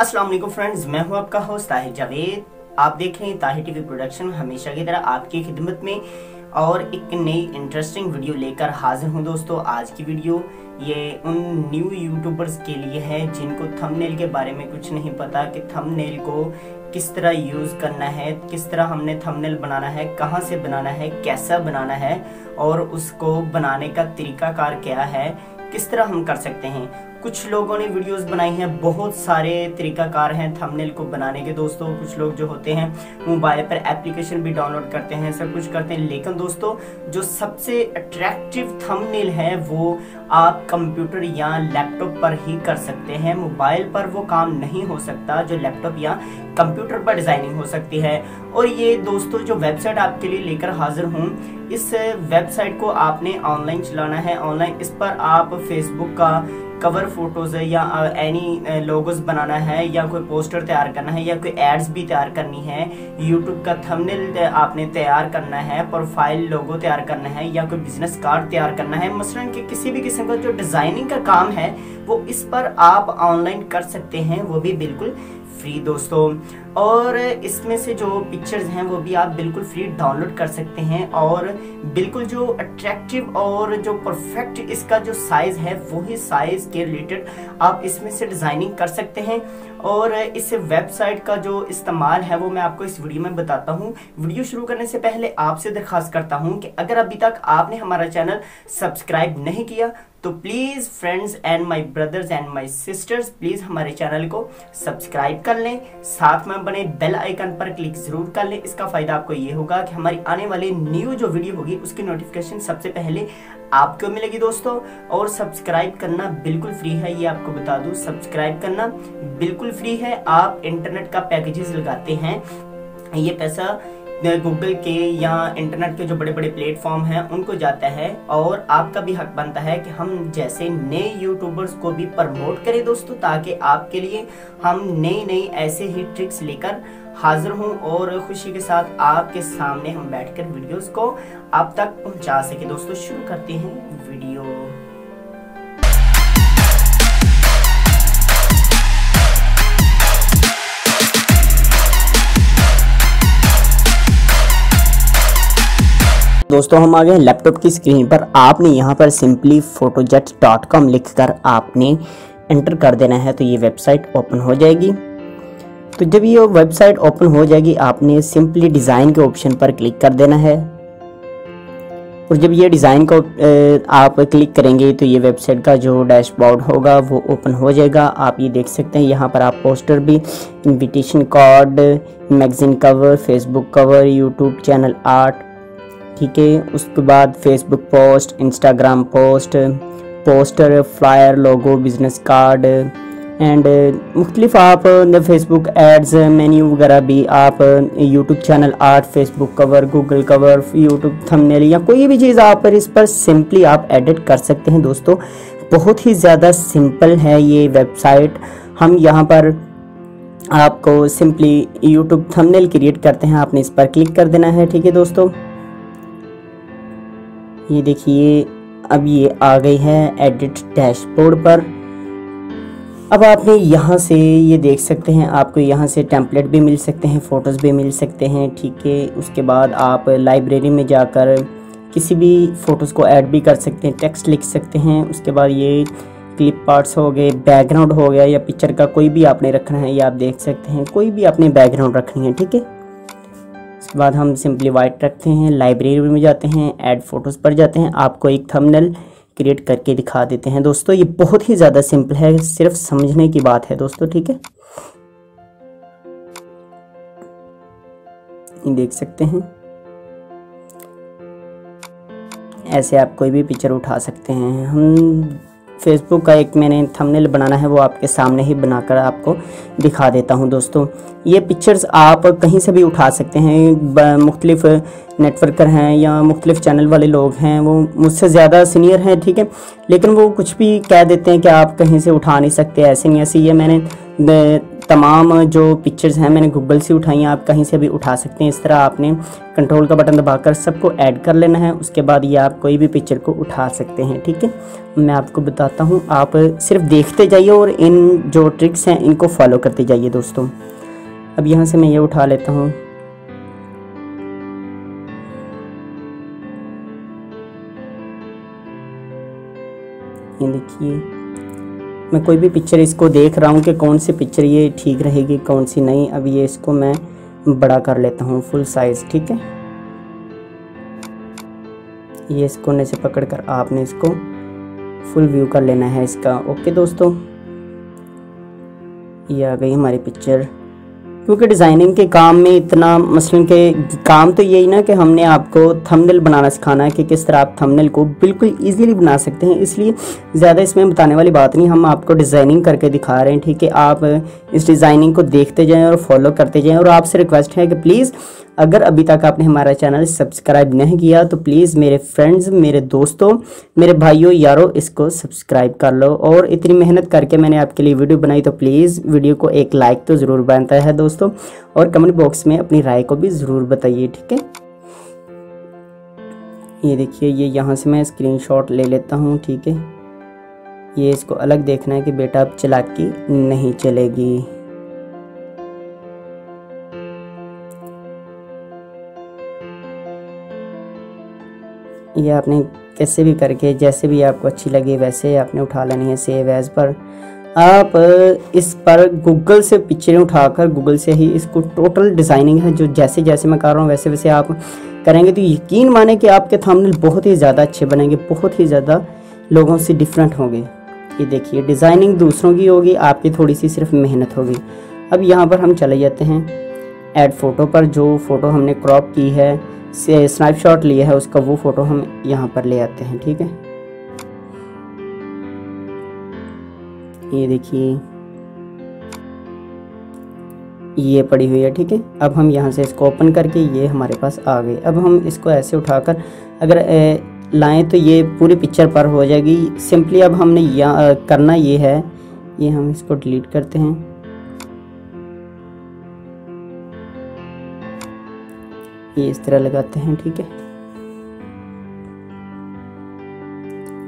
अस्सलाम वालेकुम फ्रेंड्स, मैं हूं आपका होस्ट ताहिर जावेद। आप देख रहे हैं ताहिर टीवी प्रोडक्शन। हमेशा की तरह आपकी खिदमत में और एक नई इंटरेस्टिंग वीडियो लेकर हाजिर हूं दोस्तों। आज की वीडियो ये उन न्यू यूट्यूबर्स के लिए है जिनको थंबनेल के बारे में कुछ नहीं पता कि थंबनेल को किस तरह यूज़ करना है, किस तरह हमने थंबनेल बनाना है, कहां से बनाना है, कैसा बनाना है और उसको बनाने का तरीकाकार क्या है, किस तरह हम कर सकते हैं। कुछ लोगों ने वीडियोस बनाई हैं, बहुत सारे तरीकाकार हैं थंबनेल को बनाने के दोस्तों। कुछ लोग जो होते हैं मोबाइल पर एप्लीकेशन भी डाउनलोड करते हैं, सब कुछ करते हैं, लेकिन दोस्तों जो सबसे अट्रैक्टिव थंबनेल है वो आप कंप्यूटर या लैपटॉप पर ही कर सकते हैं। मोबाइल पर वो काम नहीं हो सकता जो लैपटॉप या कंप्यूटर पर डिजाइनिंग हो सकती है। और ये दोस्तों जो वेबसाइट आपके लिए लेकर हाजिर हूँ, इस वेबसाइट को आपने ऑनलाइन चलाना है। ऑनलाइन इस पर आप फेसबुक का कवर फोटोज है या एनी लोगोस बनाना है या कोई पोस्टर तैयार करना है या कोई एड्स भी तैयार करनी है, यूट्यूब का थंबनेल आपने तैयार करना है, प्रोफाइल लोगो तैयार करना है या कोई बिजनेस कार्ड तैयार करना है, मसलन कि किसी भी किस्म का जो डिजाइनिंग का काम है वो इस पर आप ऑनलाइन कर सकते हैं, वो भी बिल्कुल फ्री दोस्तों। और इसमें से जो पिक्चर्स हैं वो भी आप बिल्कुल फ्री डाउनलोड कर सकते हैं और बिल्कुल जो अट्रैक्टिव और जो परफेक्ट इसका जो साइज है वही साइज के रिलेटेड आप इसमें से डिजाइनिंग कर सकते हैं। और इस वेबसाइट का जो इस्तेमाल है वो मैं आपको इस वीडियो में बताता हूँ। वीडियो शुरू करने से पहले आपसे दरख्वास्त करता हूँ कि अगर अभी तक आपने हमारा चैनल सब्सक्राइब नहीं किया तो please friends and my brothers and my sister's please हमारे चैनल को सब्सक्राइब कर लें, साथ में बने बेल आइकन पर क्लिक जरूर कर लें। इसका फायदा आपको ये होगा कि हमारी आने वाली न्यू जो वीडियो होगी उसकी नोटिफिकेशन सबसे पहले आपको मिलेगी दोस्तों। और सब्सक्राइब करना बिल्कुल फ्री है, ये आपको बता दूं, सब्सक्राइब करना बिल्कुल फ्री है। आप इंटरनेट का पैकेजेस लगाते हैं, ये पैसा गूगल के या इंटरनेट के जो बड़े बड़े प्लेटफॉर्म हैं उनको जाता है और आपका भी हक बनता है कि हम जैसे नए यूट्यूबर्स को भी प्रमोट करें दोस्तों, ताकि आपके लिए हम नई ऐसे ही ट्रिक्स लेकर हाजिर हूं और खुशी के साथ आपके सामने हम बैठकर वीडियोस को आप तक पहुंचा सके। दोस्तों शुरू करते हैं वीडियो। दोस्तों हम आ गए लैपटॉप की स्क्रीन पर। आपने यहाँ पर simplyphotojet.com लिखकर आपने एंटर कर देना है तो ये वेबसाइट ओपन हो जाएगी। तो जब ये वेबसाइट ओपन हो जाएगी आपने सिंपली डिज़ाइन के ऑप्शन पर क्लिक कर देना है और जब ये डिज़ाइन को आप क्लिक करेंगे तो ये वेबसाइट का जो डैशबोर्ड होगा वो ओपन हो जाएगा। आप ये देख सकते हैं यहाँ पर आप पोस्टर भी, invitation card, magazine cover, Facebook cover, YouTube channel art, ठीक है, उसके बाद Facebook post, Instagram post, poster, flyer, logo, business card and मुख्तलिफ आप फेसबुक एड्स, मेन्यू वगैरह भी आप YouTube channel art, Facebook cover, Google cover, YouTube thumbnail या कोई भी चीज़ आप इस पर सिंपली आप एडिट कर सकते हैं दोस्तों। बहुत ही ज़्यादा सिंपल है ये वेबसाइट। हम यहाँ पर आपको सिंपली यूट्यूब थंबनेल क्रिएट करते हैं, आपने इस पर क्लिक कर देना है, ठीक है दोस्तों। ये देखिए अब ये आ गई है एडिट डैशबोर्ड पर। अब आपने यहाँ से ये देख सकते हैं, आपको यहाँ से टेम्पलेट भी मिल सकते हैं, फ़ोटोज़ भी मिल सकते हैं, ठीक है। उसके बाद आप लाइब्रेरी में जाकर किसी भी फ़ोटोज़ को ऐड भी कर सकते हैं, टेक्स्ट लिख सकते हैं। उसके बाद ये क्लिप पार्ट्स हो गए, बैकग्राउंड हो गया या पिक्चर का कोई भी आपने रखना है, ये आप देख सकते हैं, कोई भी आपने बैकग्राउंड रखनी है, ठीक है। उसके बाद हम सिंपली वाइट रखते हैं, लाइब्रेरी में जाते हैं, ऐड फोटोज़ पर जाते हैं, आपको एक थंबनेल क्रिएट करके दिखा देते हैं दोस्तों। ये बहुत ही ज़्यादा सिंपल है, सिर्फ समझने की बात है दोस्तों, ठीक है। ये देख सकते हैं, ऐसे आप कोई भी पिक्चर उठा सकते हैं। हम फेसबुक का एक मैंने थंबनेल बनाना है वो आपके सामने ही बनाकर आपको दिखा देता हूं दोस्तों। ये पिक्चर्स आप कहीं से भी उठा सकते हैं, मुख्तलिफ नेटवर्कर हैं या मुख्तलिफ चैनल वाले लोग हैं, वो मुझसे ज़्यादा सीनियर हैं, ठीक है, लेकिन वो कुछ भी कह देते हैं कि आप कहीं से उठा नहीं सकते, ऐसे नहीं। ऐसे ये मैंने तमाम जो पिक्चर्स हैं मैंने गूगल से उठाई हैं, आप कहीं से भी उठा सकते हैं। इस तरह आपने कंट्रोल का बटन दबाकर सबको ऐड कर लेना है, उसके बाद ये आप कोई भी पिक्चर को उठा सकते हैं। ठीक है, मैं आपको बताता हूँ, आप सिर्फ देखते जाइए और इन जो ट्रिक्स हैं इनको फॉलो करते जाइए दोस्तों। अब यहाँ से मैं ये उठा लेता हूँ। ये देखिए, मैं कोई भी पिक्चर इसको देख रहा हूँ कि कौन सी पिक्चर ये ठीक रहेगी, कौन सी नहीं। अब ये इसको मैं बड़ा कर लेता हूँ, फुल साइज। ठीक है, ये इस कोने से पकड़कर आपने इसको फुल व्यू कर लेना है इसका। ओके दोस्तों, ये आ गई हमारी पिक्चर। क्योंकि डिज़ाइनिंग के काम में इतना मसलन के काम तो यही ना कि हमने आपको थंबनेल बनाना सिखाना है कि किस तरह आप थंबनेल को बिल्कुल इजीली बना सकते हैं, इसलिए ज़्यादा इसमें बताने वाली बात नहीं, हम आपको डिज़ाइनिंग करके दिखा रहे हैं। ठीक है, आप इस डिज़ाइनिंग को देखते जाएं और फॉलो करते जाएं। और आपसे रिक्वेस्ट है कि प्लीज़ अगर अभी तक आपने हमारा चैनल सब्सक्राइब नहीं किया तो प्लीज़ मेरे फ्रेंड्स, मेरे दोस्तों, मेरे भाइयों यारों, इसको सब्सक्राइब कर लो। और इतनी मेहनत करके मैंने आपके लिए वीडियो बनाई तो प्लीज़ वीडियो को एक लाइक तो ज़रूर बनता है दोस्तों, और कमेंट बॉक्स में अपनी राय को भी ज़रूर बताइए। ठीक है, ये देखिए, ये यहाँ से मैं स्क्रीनशॉट ले लेता हूँ। ठीक है, ये इसको अलग देखना है कि बेटा अब चालाकी नहीं चलेगी। ये आपने कैसे भी करके, जैसे भी आपको अच्छी लगे वैसे आपने उठा लेनी है। सेव एज पर आप इस पर गूगल से पिक्चरें उठाकर गूगल से ही इसको टोटल डिज़ाइनिंग है जो जैसे जैसे मैं कर रहा हूँ वैसे वैसे आप करेंगे तो यकीन माने कि आपके थंबनेल बहुत ही ज़्यादा अच्छे बनेंगे, बहुत ही ज़्यादा लोगों से डिफरेंट होंगे। ये देखिए, डिज़ाइनिंग दूसरों की होगी, आपकी थोड़ी सी सिर्फ मेहनत होगी। अब यहाँ पर हम चले जाते हैं ऐड फ़ोटो पर। जो फ़ोटो हमने क्रॉप की है, स्नैपशॉट लिया है, उसका वो फ़ोटो हम यहाँ पर ले आते हैं। ठीक है, ये देखिए, ये पड़ी हुई है। ठीक है, अब हम यहाँ से इसको ओपन करके ये हमारे पास आ गई। अब हम इसको ऐसे उठाकर अगर लाएं तो ये पूरी पिक्चर पर हो जाएगी। सिंपली अब हमने यहाँ करना ये है, ये हम इसको डिलीट करते हैं। ये इस तरह लगाते हैं। ठीक है,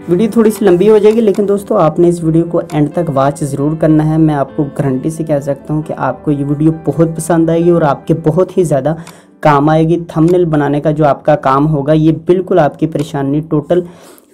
वीडियो थोड़ी सी लंबी हो जाएगी, लेकिन दोस्तों आपने इस वीडियो को एंड तक वॉच ज़रूर करना है। मैं आपको गारंटी से कह सकता हूँ कि आपको ये वीडियो बहुत पसंद आएगी और आपके बहुत ही ज़्यादा काम आएगी। थंबनेल बनाने का जो आपका काम होगा ये बिल्कुल आपकी परेशानी टोटल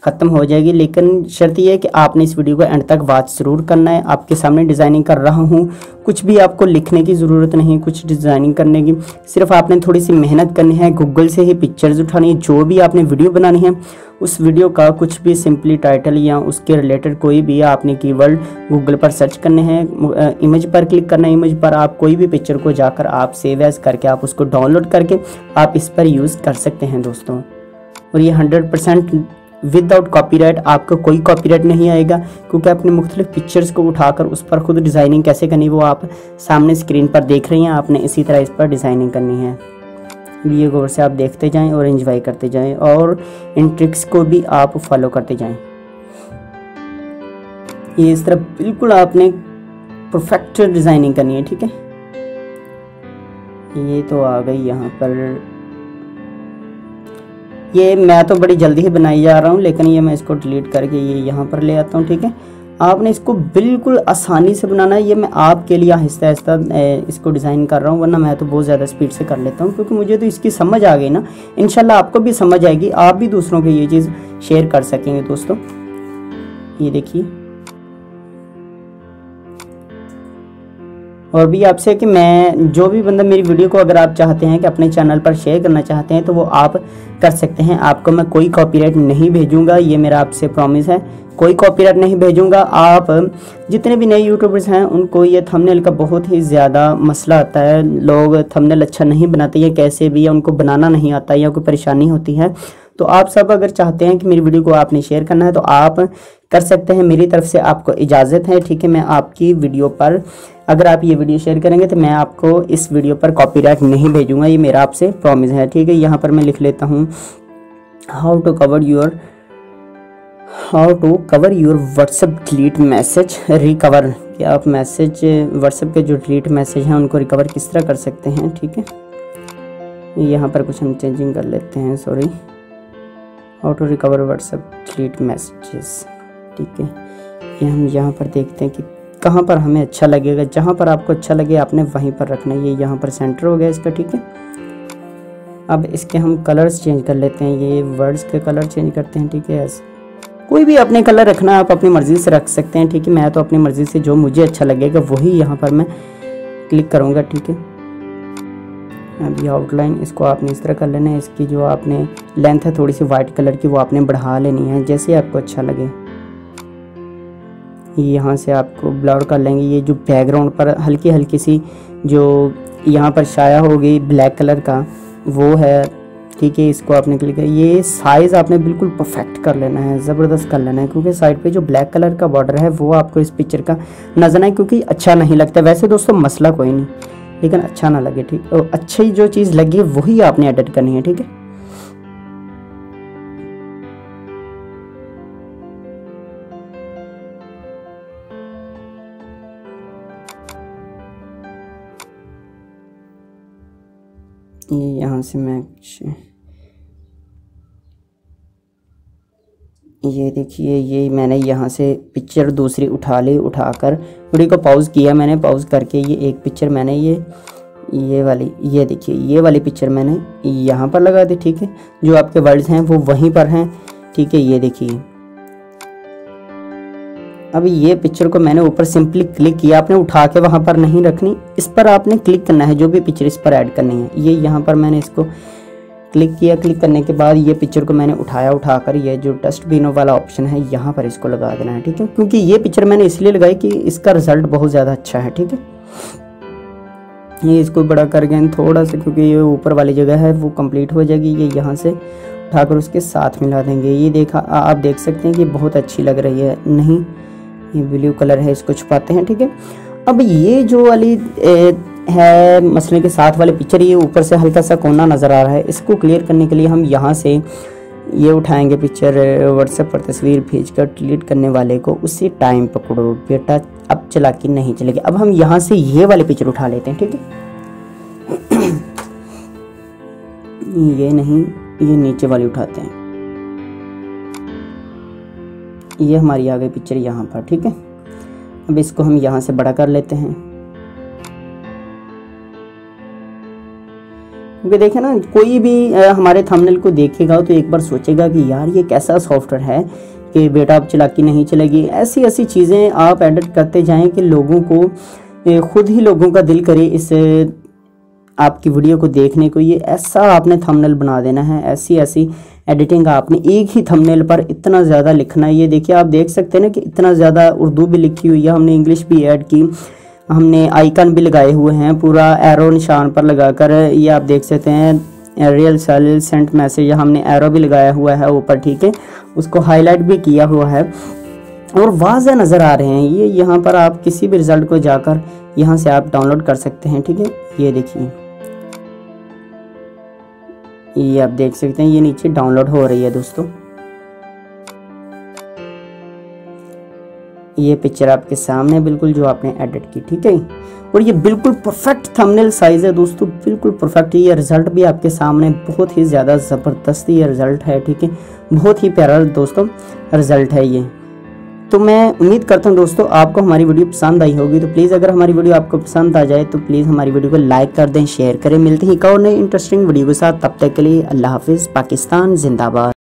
ख़त्म हो जाएगी। लेकिन शर्त यह है कि आपने इस वीडियो को एंड तक वॉच ज़रूर करना है। आपके सामने डिज़ाइनिंग कर रहा हूँ, कुछ भी आपको लिखने की ज़रूरत नहीं, कुछ डिज़ाइनिंग करने की, सिर्फ आपने थोड़ी सी मेहनत करनी है। गूगल से ही पिक्चर्स उठानी है। जो भी आपने वीडियो बनानी है उस वीडियो का कुछ भी सिंपली टाइटल या उसके रिलेटेड कोई भी आपने कीवर्ड गूगल पर सर्च करने हैं। इमेज पर क्लिक करना है, इमेज पर आप कोई भी पिक्चर को जाकर आप सेव एज करके आप उसको डाउनलोड करके आप इस पर यूज़ कर सकते हैं दोस्तों। और ये 100% विदाउट कॉपीराइट, आपको कोई कॉपीराइट नहीं आएगा, क्योंकि आपने मुख्तलिफ पिक्चर्स को उठाकर उस पर खुद डिज़ाइनिंग कैसे करनी वो आप सामने स्क्रीन पर देख रही हैं। आपने इसी तरह इस पर डिज़ाइनिंग करनी है। ये गौर से आप देखते जाएं और एंजॉय करते जाएं और इन ट्रिक्स को भी आप फॉलो करते जाएं। ये इस तरह बिल्कुल आपने परफेक्ट डिज़ाइनिंग करनी है। ठीक है, ये तो आ गई यहाँ पर। ये मैं तो बड़ी जल्दी ही बनाई जा रहा हूँ, लेकिन ये मैं इसको डिलीट करके ये यहाँ पर ले आता हूँ। ठीक है, आपने इसको बिल्कुल आसानी से बनाना है। ये मैं आपके लिए आहिस्ता आहिस्ता इसको डिज़ाइन कर रहा हूँ, वरना मैं तो बहुत ज़्यादा स्पीड से कर लेता हूँ, क्योंकि मुझे तो इसकी समझ आ गई ना। इंशाल्लाह आपको भी समझ आएगी, आप भी दूसरों को ये चीज़ शेयर कर सकेंगे दोस्तों। ये देखिए, और भी आपसे कि मैं जो भी बंदा मेरी वीडियो को अगर आप चाहते हैं कि अपने चैनल पर शेयर करना चाहते हैं तो वो आप कर सकते हैं। आपको मैं कोई कॉपीराइट नहीं भेजूंगा, ये मेरा आपसे प्रॉमिस है, कोई कॉपीराइट नहीं भेजूंगा। आप जितने भी नए यूट्यूबर्स हैं उनको ये थंबनेल का बहुत ही ज़्यादा मसला आता है। लोग थंबनेल अच्छा नहीं बनाते या कैसे भी, या उनको बनाना नहीं आता या कोई परेशानी होती है। तो आप सब अगर चाहते हैं कि मेरी वीडियो को आपने शेयर करना है तो आप कर सकते हैं, मेरी तरफ से आपको इजाज़त है। ठीक है, मैं आपकी वीडियो पर अगर आप ये वीडियो शेयर करेंगे तो मैं आपको इस वीडियो पर कॉपीराइट नहीं भेजूंगा, ये मेरा आपसे प्रॉमिस है। ठीक है, यहाँ पर मैं लिख लेता हूँ how to cover your WhatsApp delete message recover. कि आप मैसेज व्हाट्सएप के जो डिलीट मैसेज हैं उनको रिकवर किस तरह कर सकते हैं। ठीक है, यहाँ पर कुछ हम चेंजिंग कर लेते हैं, sorry, how to recover WhatsApp delete messages. ठीक है, ये हम यहाँ पर देखते हैं कि कहाँ पर हमें अच्छा लगेगा। जहाँ पर आपको अच्छा लगे आपने वहीं पर रखना है। ये यहाँ पर सेंटर हो गया इसका। ठीक है, अब इसके हम कलर्स चेंज कर लेते हैं। ये वर्ड्स के कलर चेंज करते हैं। ठीक है, ऐसे कोई भी अपने कलर रखना आप अपनी मर्ज़ी से रख सकते हैं। ठीक है, मैं तो अपनी मर्ज़ी से जो मुझे अच्छा लगेगा वही यहाँ पर मैं क्लिक करूँगा। ठीक है, अब ये आउटलाइन इसको आपने इस तरह कर लेना है। इसकी जो आपने लेंथ है थोड़ी सी वाइट कलर की वो आपने बढ़ा लेनी है, जैसे आपको अच्छा लगे। यहाँ से आपको ब्लर कर लेंगे। ये जो बैकग्राउंड पर हल्की हल्की सी जो यहाँ पर छाया होगी ब्लैक कलर का वो है। ठीक है, इसको आपने क्लिक किया। ये साइज़ आपने बिल्कुल परफेक्ट कर लेना है, ज़बरदस्त कर लेना है, क्योंकि साइड पे जो ब्लैक कलर का बॉर्डर है वो आपको इस पिक्चर का नजर आए, क्योंकि अच्छा नहीं लगता। वैसे दोस्तों मसला कोई नहीं, लेकिन अच्छा ना लगे। ठीक, और अच्छी जो चीज़ लगे वही आपने एडिट करनी है। ठीक है, ये यहाँ से मैं ये देखिए, ये मैंने यहाँ से पिक्चर दूसरी उठा ली। उठाकर वीडियो को पॉज किया मैंने, पॉज करके ये एक पिक्चर मैंने ये वाली, ये देखिए ये वाली पिक्चर मैंने यहाँ पर लगा दी। ठीक है, जो आपके वर्ड्स हैं वो वहीं पर हैं। ठीक है, ये देखिए अब ये पिक्चर को मैंने ऊपर सिंपली क्लिक किया। आपने उठा के वहाँ पर नहीं रखनी, इस पर आपने क्लिक करना है। जो भी पिक्चर इस पर ऐड करनी है, ये यहाँ पर मैंने इसको क्लिक किया। क्लिक करने के बाद ये पिक्चर को मैंने उठाकर ये जो डस्टबिन वाला ऑप्शन है यहाँ पर इसको लगा देना है। ठीक है, क्योंकि ये पिक्चर मैंने इसलिए लगाई कि इसका रिजल्ट बहुत ज़्यादा अच्छा है। ठीक है, ये इसको बड़ा कर गए थोड़ा सा, क्योंकि ये ऊपर वाली जगह है वो कंप्लीट हो जाएगी। ये यहाँ से उठाकर उसके साथ मिला देंगे। ये देखा आप देख सकते हैं कि बहुत अच्छी लग रही है। नहीं, ये ब्लू कलर है, इसको छुपाते हैं। ठीक है, अब ये जो वाली है मसले के साथ वाले पिक्चर, ये ऊपर से हल्का सा कोना नज़र आ रहा है। इसको क्लियर करने के लिए हम यहाँ से ये उठाएंगे पिक्चर, व्हाट्सएप पर तस्वीर भेजकर डिलीट करने वाले को उसी टाइम पकड़ो बेटा, अब चालाकी नहीं चलेगी। अब हम यहाँ से ये वाले पिक्चर उठा लेते हैं। ठीक है, ये नहीं, ये नीचे वाली उठाते हैं। ये हमारी आ गई पिक्चर यहाँ पर। ठीक है, अब इसको हम यहाँ से बड़ा कर लेते हैं, क्योंकि देखें ना, कोई भी हमारे थंबनेल को देखेगा तो एक बार सोचेगा कि यार ये कैसा सॉफ्टवेयर है कि बेटा अब चालाकी नहीं चलेगी। ऐसी ऐसी चीज़ें आप एडिट करते जाएं कि लोगों को खुद ही लोगों का दिल करे इस आपकी वीडियो को देखने को। ये ऐसा आपने थंबनेल बना देना है, ऐसी ऐसी एडिटिंग आपने एक ही थंबनेल पर इतना ज़्यादा लिखना है। ये देखिए आप देख सकते हैं ना कि इतना ज़्यादा उर्दू भी लिखी हुई है, हमने इंग्लिश भी ऐड की, हमने आइकन भी लगाए हुए हैं पूरा एरो निशान पर लगाकर। ये आप देख सकते हैं रियल सेंट मैसेज, हमने एरो भी लगाया हुआ है ऊपर। ठीक है, उसको हाईलाइट भी किया हुआ है और वाज़ेह नज़र आ रहे हैं। ये यहाँ पर आप किसी भी रिजल्ट को जाकर यहाँ से आप डाउनलोड कर सकते हैं। ठीक है, ये देखिए, ये आप देख सकते हैं ये नीचे डाउनलोड हो रही है दोस्तों। ये पिक्चर आपके सामने बिल्कुल जो आपने एडिट की। ठीक है, और ये बिल्कुल परफेक्ट थंबनेल साइज है दोस्तों, बिल्कुल परफेक्ट। ये रिजल्ट भी आपके सामने बहुत ही ज़्यादा ज़बरदस्त ये रिजल्ट है। ठीक है, बहुत ही प्यारा दोस्तों रिजल्ट है ये। तो मैं उम्मीद करता हूँ दोस्तों आपको हमारी वीडियो पसंद आई होगी। तो प्लीज़ अगर हमारी वीडियो आपको पसंद आ जाए तो प्लीज़ हमारी वीडियो को लाइक कर दें, शेयर करें। मिलते हैं एक और नई इंटरेस्टिंग वीडियो के साथ, तब तक के लिए अल्लाह हाफिज़। पाकिस्तान जिंदाबाद।